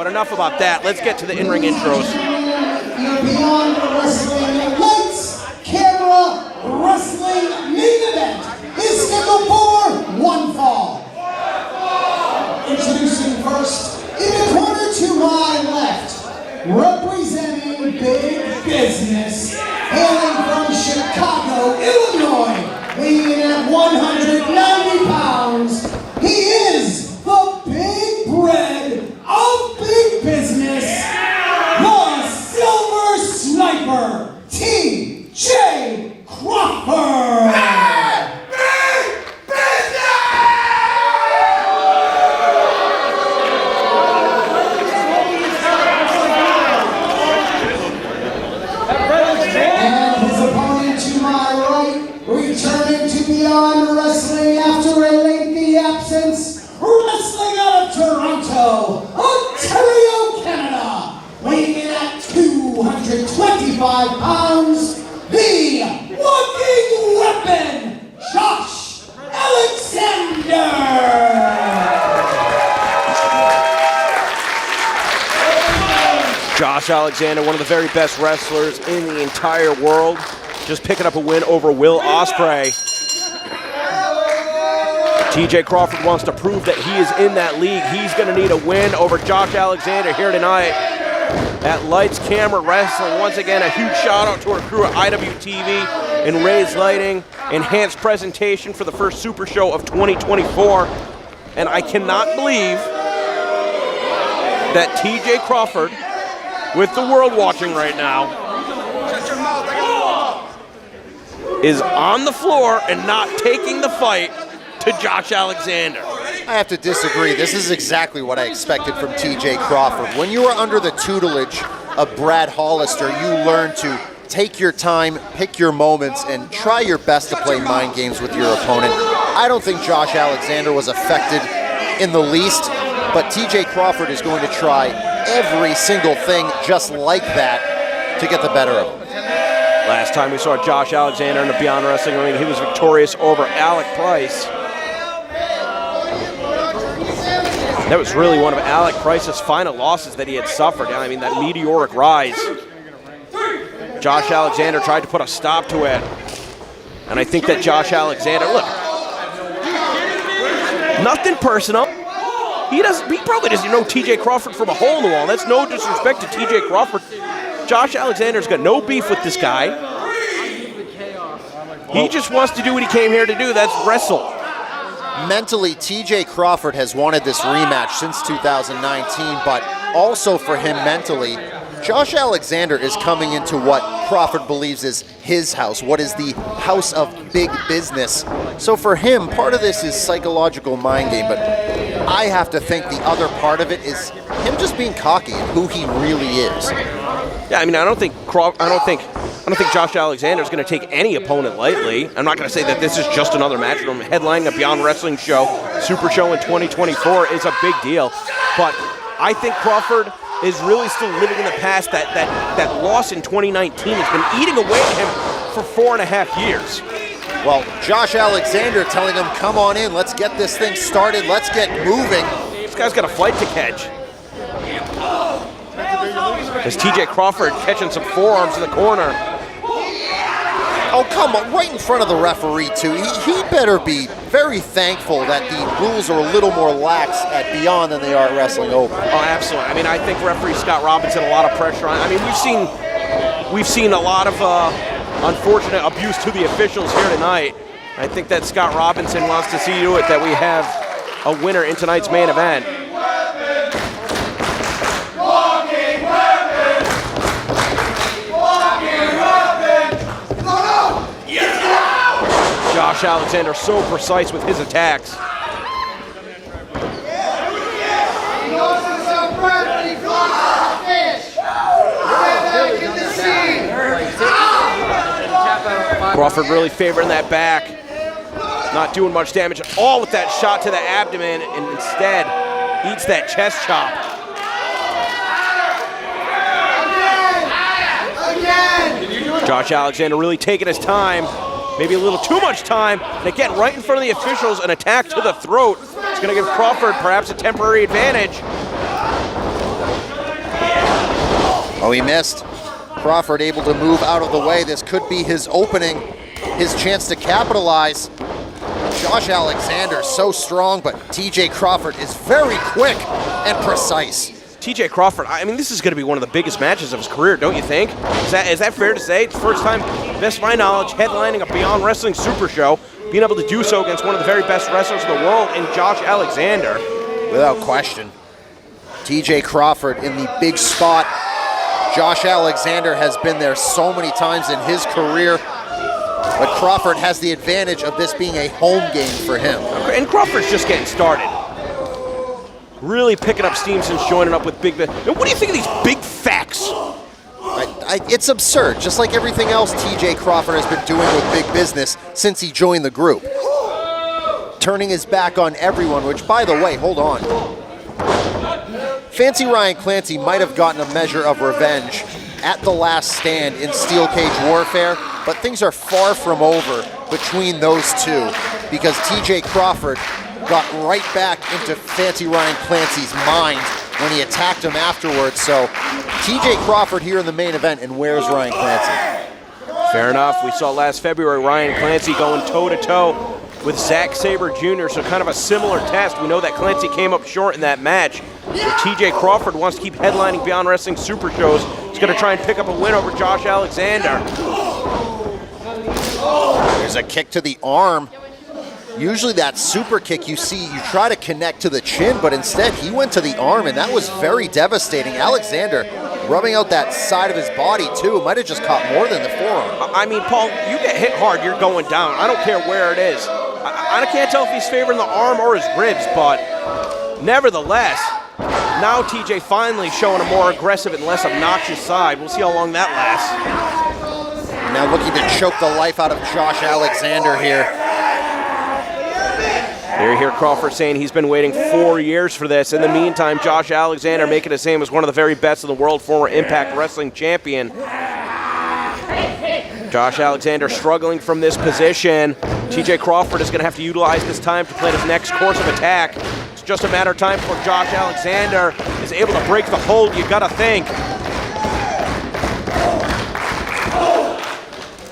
But enough about that. Let's get to the in-ring intros. Beyond Wrestling Lights, Camera, Wrestling Main Event is scheduled for one fall. Introducing first, in the corner to my left, representing Big Business, hailing from Chicago, Illinois, weighing in at 190 pounds, he is the Big Bread of Big Business, the Silver Sniper, TJ Crawford! Returning to Beyond Wrestling after a lengthy absence, wrestling out of Toronto, Ontario, Canada, weighing in at 225 pounds, the walking weapon, Josh Alexander! Josh Alexander, one of the very best wrestlers in the entire world. Just picking up a win over Will Ospreay. TJ Crawford wants to prove that he is in that league. He's going to need a win over Josh Alexander here tonight at Lights Camera Wrestling. Once again, a huge shout out to our crew at IWTV and Ray's Lighting. Enhanced presentation for the first Super Show of 2024. And I cannot believe that TJ Crawford, with the world watching right now, is on the floor and not taking the fight to Josh Alexander. I have to disagree. This is exactly what I expected from TJ Crawford. When you are under the tutelage of Brad Hollister, you learn to take your time, pick your moments, and try your best to play mind games with your opponent. I don't think Josh Alexander was affected in the least, but TJ Crawford is going to try every single thing just like that to get the better of him. Last time we saw Josh Alexander in the Beyond Wrestling ring, he was victorious over Alec Price. That was really one of Alec Price's final losses that he had suffered. I mean, that meteoric rise. Josh Alexander tried to put a stop to it. And I think that Josh Alexander, look, nothing personal. He probably doesn't know TJ Crawford from a hole in the wall. That's no disrespect to TJ Crawford. Josh Alexander's got no beef with this guy. He just wants to do what he came here to do, that's wrestle. Mentally, TJ Crawford has wanted this rematch since 2019, but also for him mentally, Josh Alexander is coming into what Crawford believes is his house, what is the house of big business. So for him, part of this is psychological mind game, but I have to think the other part of it is him just being cocky and who he really is. Yeah, I mean, I don't think Josh Alexander is going to take any opponent lightly. I'm not going to say that this is just another match. Headlining a Beyond Wrestling show, Super Show in 2024 is a big deal. But I think Crawford is really still living in the past. That loss in 2019 has been eating away at him for 4.5 years. Well, Josh Alexander telling him, come on in, let's get this thing started, let's get moving. This guy's got a fight to catch. There's TJ Crawford catching some forearms in the corner. Oh, come on, right in front of the referee, too. He better be very thankful that the rules are a little more lax at Beyond than they are at Wrestling Open. Oh, absolutely. I mean, I think referee Scott Robinson, a lot of pressure on. I mean, we've seen a lot of unfortunate abuse to the officials here tonight. I think that Scott Robinson wants to see to it that we have a winner in tonight's main event. Josh Alexander so precise with his attacks. Crawford really favoring that back. Not doing much damage at all with that shot to the abdomen, and instead eats that chest chop. Josh Alexander really taking his time. Maybe a little too much time. And again, right in front of the officials, an attack to the throat. It's going to give Crawford perhaps a temporary advantage. Oh, he missed. Crawford able to move out of the way. This could be his opening, his chance to capitalize. Josh Alexander so strong, but TJ Crawford is very quick and precise. TJ Crawford, I mean, this is going to be one of the biggest matches of his career, don't you think? Is that fair to say? It's the first time, best of my knowledge, headlining a Beyond Wrestling Super Show, being able to do so against one of the very best wrestlers in the world in Josh Alexander. Without question. TJ Crawford in the big spot. Josh Alexander has been there so many times in his career, but Crawford has the advantage of this being a home game for him. And Crawford's just getting started. Really picking up steam since joining up with Big Ben. And what do you think of these big facts? It's absurd, just like everything else TJ Crawford has been doing with Big Business since he joined the group. Turning his back on everyone, which, by the way, hold on. Fancy Ryan Clancy might have gotten a measure of revenge at the last stand in Steel Cage Warfare, but things are far from over between those two because TJ Crawford got right back into Fancy Ryan Clancy's mind when he attacked him afterwards. So TJ Crawford here in the main event, and where's Ryan Clancy? Fair enough. We saw last February Ryan Clancy going toe-to-toe with Zack Sabre Jr., so kind of a similar test. We know that Clancy came up short in that match. So TJ Crawford wants to keep headlining Beyond Wrestling Super Shows. He's going to try and pick up a win over Josh Alexander. There's a kick to the arm. Usually that super kick you see, you try to connect to the chin, but instead he went to the arm, and that was very devastating. Alexander rubbing out that side of his body too. Might have just caught more than the forearm. I mean, Paul, you get hit hard, you're going down. I don't care where it is. I can't tell if he's favoring the arm or his ribs, but nevertheless, now TJ finally showing a more aggressive and less obnoxious side. We'll see how long that lasts. Now looking to choke the life out of Josh Alexander here. There you hear Crawford saying he's been waiting 4 years for this. In the meantime, Josh Alexander making his name as one of the very best in the world, former Impact Wrestling champion. Josh Alexander struggling from this position. TJ Crawford is going to have to utilize this time to plan his next course of attack. It's just a matter of time before Josh Alexander is able to break the hold, you got to think.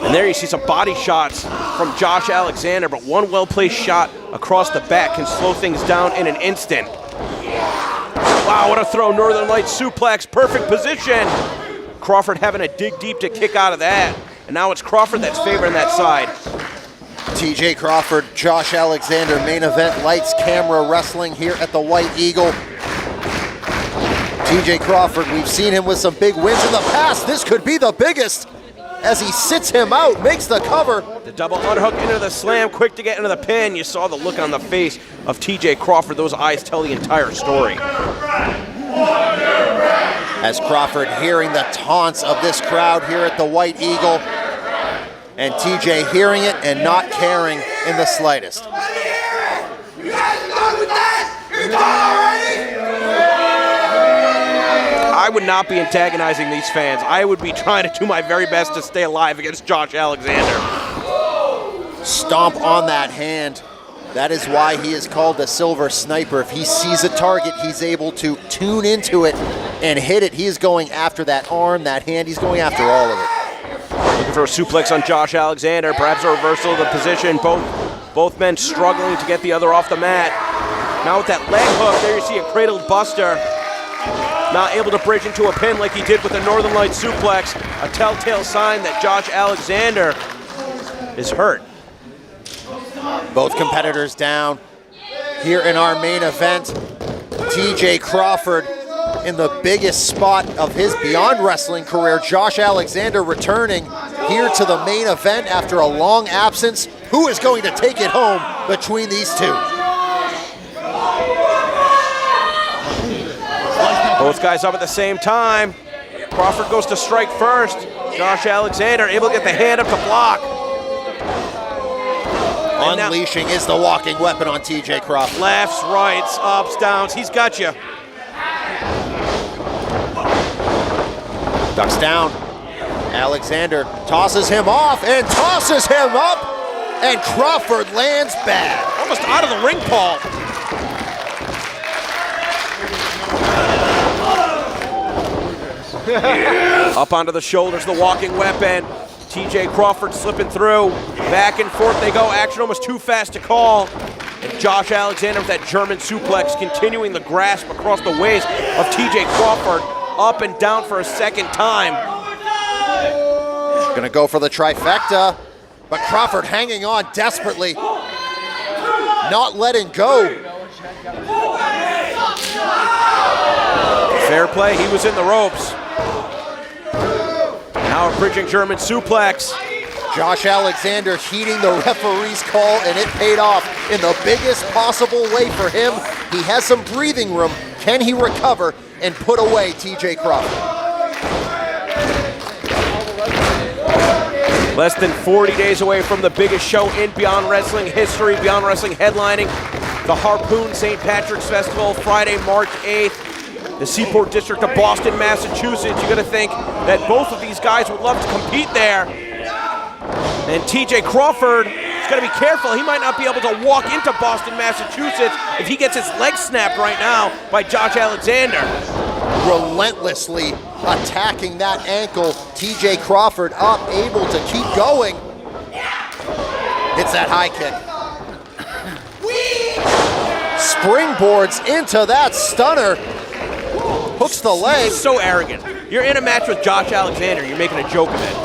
And there you see some body shots from Josh Alexander, but one well-placed shot across the back can slow things down in an instant. Wow, what a throw, Northern Lights suplex, perfect position. Crawford having to dig deep to kick out of that. And now it's Crawford that's favoring that side. TJ Crawford, Josh Alexander, main event, lights, camera, wrestling here at the White Eagle. TJ Crawford, we've seen him with some big wins in the past. This could be the biggest as he sits him out, makes the cover. The double unhook into the slam, quick to get into the pin. You saw the look on the face of TJ Crawford. Those eyes tell the entire story. As Crawford hearing the taunts of this crowd here at the White Eagle, and TJ hearing it and not caring in the slightest. You guys done with this? You're done already? I would not be antagonizing these fans. I would be trying to do my very best to stay alive against Josh Alexander. Stomp on that hand. That is why he is called the Silver Sniper. If he sees a target, he's able to tune into it and hit it. He is going after that arm, that hand. He's going after all of it. Looking for a suplex on Josh Alexander, perhaps a reversal of the position. Both men struggling to get the other off the mat. Now with that leg hook, there you see a cradled buster. Not able to bridge into a pin like he did with the Northern Lights suplex. A telltale sign that Josh Alexander is hurt. Both competitors down. Here in our main event, TJ Crawford in the biggest spot of his Beyond Wrestling career. Josh Alexander returning here to the main event after a long absence. Who is going to take it home between these two? Both guys up at the same time. Crawford goes to strike first. Josh Alexander able to get the hand up to block. Unleashing is the walking weapon on TJ Crawford. Lefts, rights, ups, downs. He's got you. Ducks down. Alexander tosses him off and tosses him up. And Crawford lands bad. Almost out of the ring, Paul. Up onto the shoulders, the walking weapon. TJ Crawford slipping through. Back and forth they go. Action almost too fast to call. And Josh Alexander with that German suplex, continuing the grasp across the waist of TJ Crawford. Up and down for a second time. Gonna go for the trifecta, but Crawford hanging on desperately. Not letting go. Fair play, he was in the ropes. Now a bridging German suplex. Josh Alexander heeding the referee's call, and it paid off in the biggest possible way for him. He has some breathing room. Can he recover and put away TJ Crawford? Less than 40 days away from the biggest show in Beyond Wrestling history. Beyond Wrestling headlining the Harpoon St. Patrick's Festival, Friday, March 8th. The Seaport District of Boston, Massachusetts. You're gonna think that both of these guys would love to compete there. And TJ Crawford is gonna be careful. He might not be able to walk into Boston, Massachusetts if he gets his leg snapped right now by Josh Alexander. Relentlessly attacking that ankle. TJ Crawford up, able to keep going. Hits that high kick. Springboards into that stunner. Hooks the leg. He's so arrogant. You're in a match with Josh Alexander. You're making a joke of it.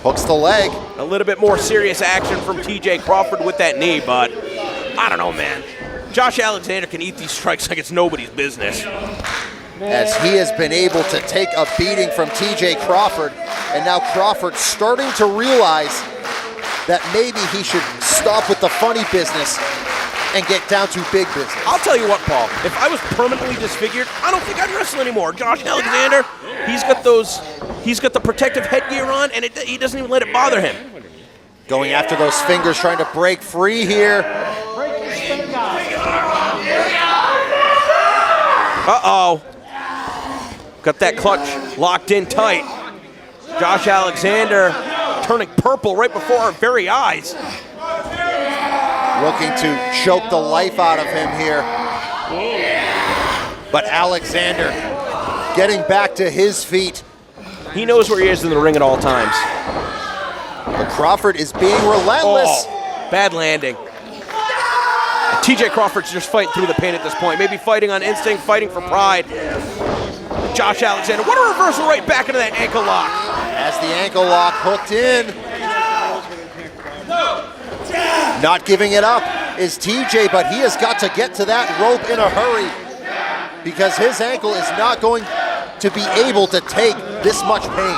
Hooks the leg. A little bit more serious action from TJ Crawford with that knee, but I don't know, man. Josh Alexander can eat these strikes like it's nobody's business. As he has been able to take a beating from TJ Crawford, and now Crawford starting to realize that maybe he should stop with the funny business and get down to big business. I'll tell you what, Paul, if I was permanently disfigured, I don't think I'd wrestle anymore. Josh Alexander, he's got the protective headgear on, and he doesn't even let it bother him. Going after those fingers, trying to break free here. Uh-oh. Got that clutch locked in tight. Josh Alexander turning purple right before our very eyes. Looking to choke the life out of him here. But Alexander getting back to his feet. He knows where he is in the ring at all times. But Crawford is being relentless. Oh, bad landing. TJ Crawford's just fighting through the pain at this point. Maybe fighting on instinct, fighting for pride. Josh Alexander, what a reversal right back into that ankle lock. As the ankle lock hooked in. Not giving it up is TJ, but he has got to get to that rope in a hurry because his ankle is not going to be able to take this much pain.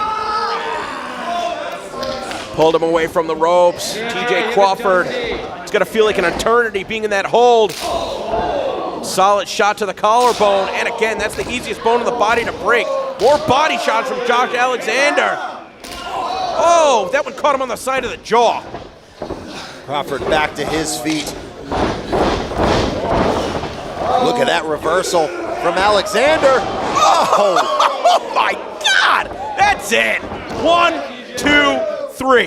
Pulled him away from the ropes. TJ Crawford, it's gonna feel like an eternity being in that hold. Solid shot to the collarbone, and again, that's the easiest bone in the body to break. More body shots from Josh Alexander. Oh, that one caught him on the side of the jaw. Crawford back to his feet. Look at that reversal from Alexander. Oh! Oh my God! That's it. 1, 2, 3.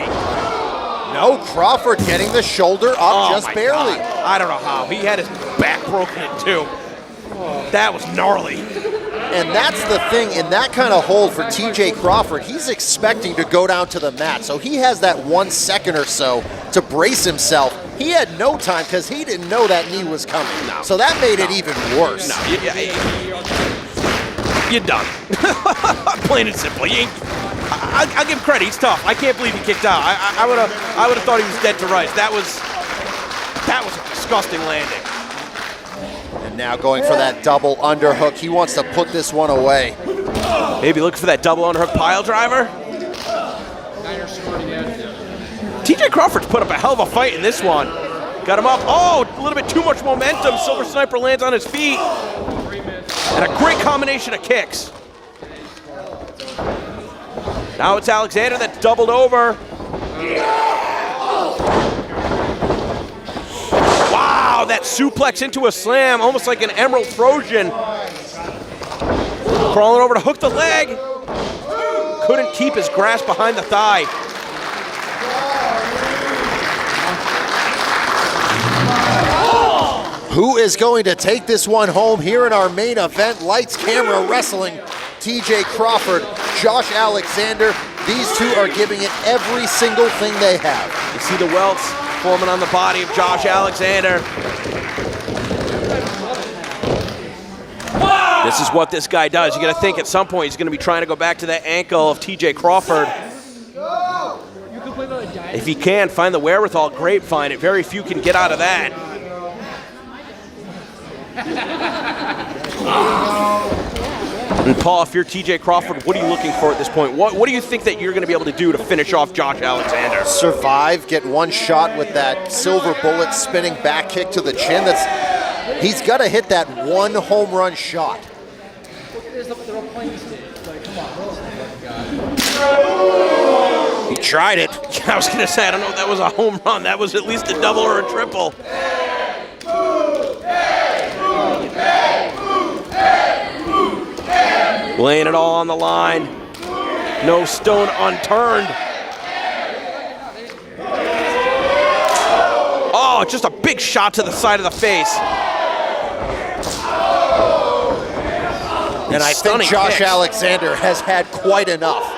No, Crawford getting the shoulder up just barely. God. I don't know how. He had his back broken in two. That was gnarly. And that's the thing, in that kind of hold for TJ Crawford, he's expecting to go down to the mat. So he has that 1 second or so to brace himself. He had no time because he didn't know that knee was coming. No. So that made it even worse. No, you're done. Plain and simple. I'll give him credit. He's tough. I can't believe he kicked out. I would have thought he was dead to rights. That was a disgusting landing. And now going for that double underhook. He wants to put this one away. Maybe looking for that double underhook pile driver. TJ Crawford's put up a hell of a fight in this one. Got him up. Oh, a little bit too much momentum. Silver Sniper lands on his feet. And a great combination of kicks. Now it's Alexander that's doubled over. Wow, that suplex into a slam, almost like an Emerald Trojan. Crawling over to hook the leg. Couldn't keep his grasp behind the thigh. Who is going to take this one home here in our main event? Lights, camera, wrestling. TJ Crawford, Josh Alexander. These two are giving it every single thing they have. You see the welts forming on the body of Josh Alexander. This is what this guy does. You got to think at some point he's going to be trying to go back to that ankle of TJ Crawford. If he can find the wherewithal, grapevine it. Very few can get out of that. And Paul, if you're TJ Crawford, what are you looking for at this point? What do you think that you're going to be able to do to finish off Josh Alexander? Survive, get one shot with that silver bullet spinning back kick to the chin. He's got to hit that one home run shot. He tried it. I was going to say, I don't know if that was a home run. That was at least a double or a triple. Laying it all on the line. No stone unturned. Oh, just a big shot to the side of the face. And I think Josh Alexander has had quite enough.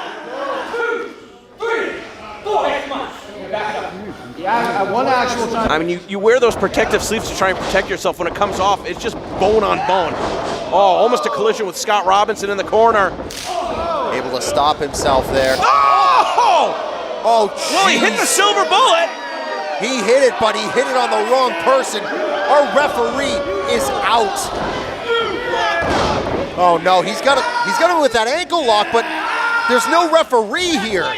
I mean, you wear those protective sleeves to try and protect yourself. When it comes off, it's just bone on bone. Oh, almost a collision with Scott Robinson in the corner. Able to stop himself there. Oh! Oh, geez. Well, he hit the silver bullet. He hit it, but he hit it on the wrong person. Our referee is out. Oh no, he's got him with that ankle lock, but there's no referee here.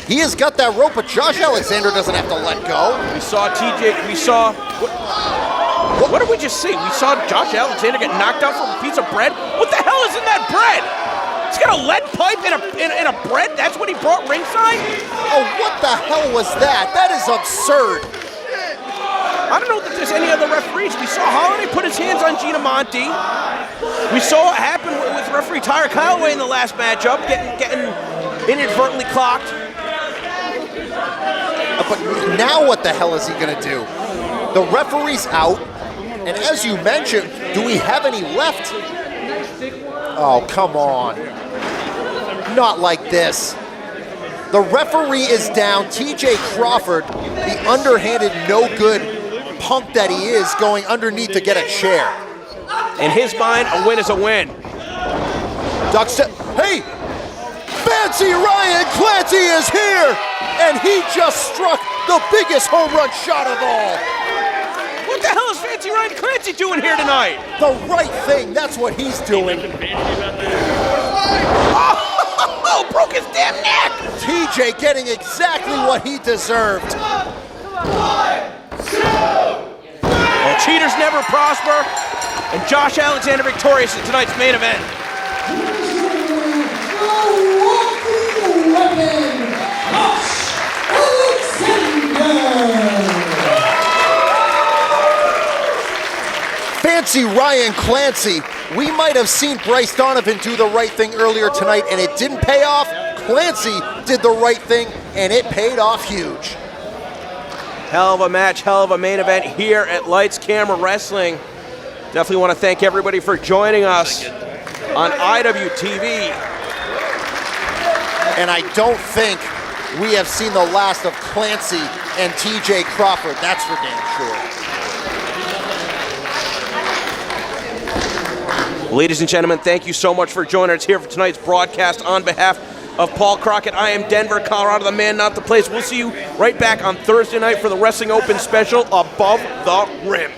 He has got that rope, but Josh Alexander doesn't have to let go. We saw what did we just see? We saw Josh Alexander get knocked out from a piece of bread. What the hell is in that bread? He's got a lead pipe in a bread? That's what he brought ringside? Oh, what the hell was that? That is absurd. I don't know that there's any other referees. We saw Holliday put his hands on Gina Monty. We saw what happened with referee Tyre Calloway in the last matchup, getting inadvertently clocked. But now what the hell is he going to do? The referee's out, and as you mentioned, do we have any left? Oh, come on. Not like this. The referee is down. TJ Crawford, the underhanded, no good punk that he is, going underneath to get a chair. In his mind, a win is a win. Hey! Fancy Ryan Clancy is here! And he just struck the biggest home run shot of all. What the hell is Fancy Ryan Clancy doing here tonight? The right thing, that's what he's doing. Oh, broke his damn neck! TJ getting exactly what he deserved. Well, cheaters never prosper, and Josh Alexander victorious in tonight's main event. Fancy Ryan Clancy. We might have seen Bryce Donovan do the right thing earlier tonight and it didn't pay off. Clancy did the right thing and it paid off huge. Hell of a match, hell of a main event here at Lights Camera Wrestling. Definitely want to thank everybody for joining us on IWTV. And I don't think we have seen the last of Clancy and TJ Crawford. That's for damn sure. Ladies and gentlemen, thank you so much for joining us here for tonight's broadcast. On behalf of Paul Crockett, I am Denver, Colorado, the man, not the place. We'll see you right back on Thursday night for the Wrestling Open special, Above the Rim.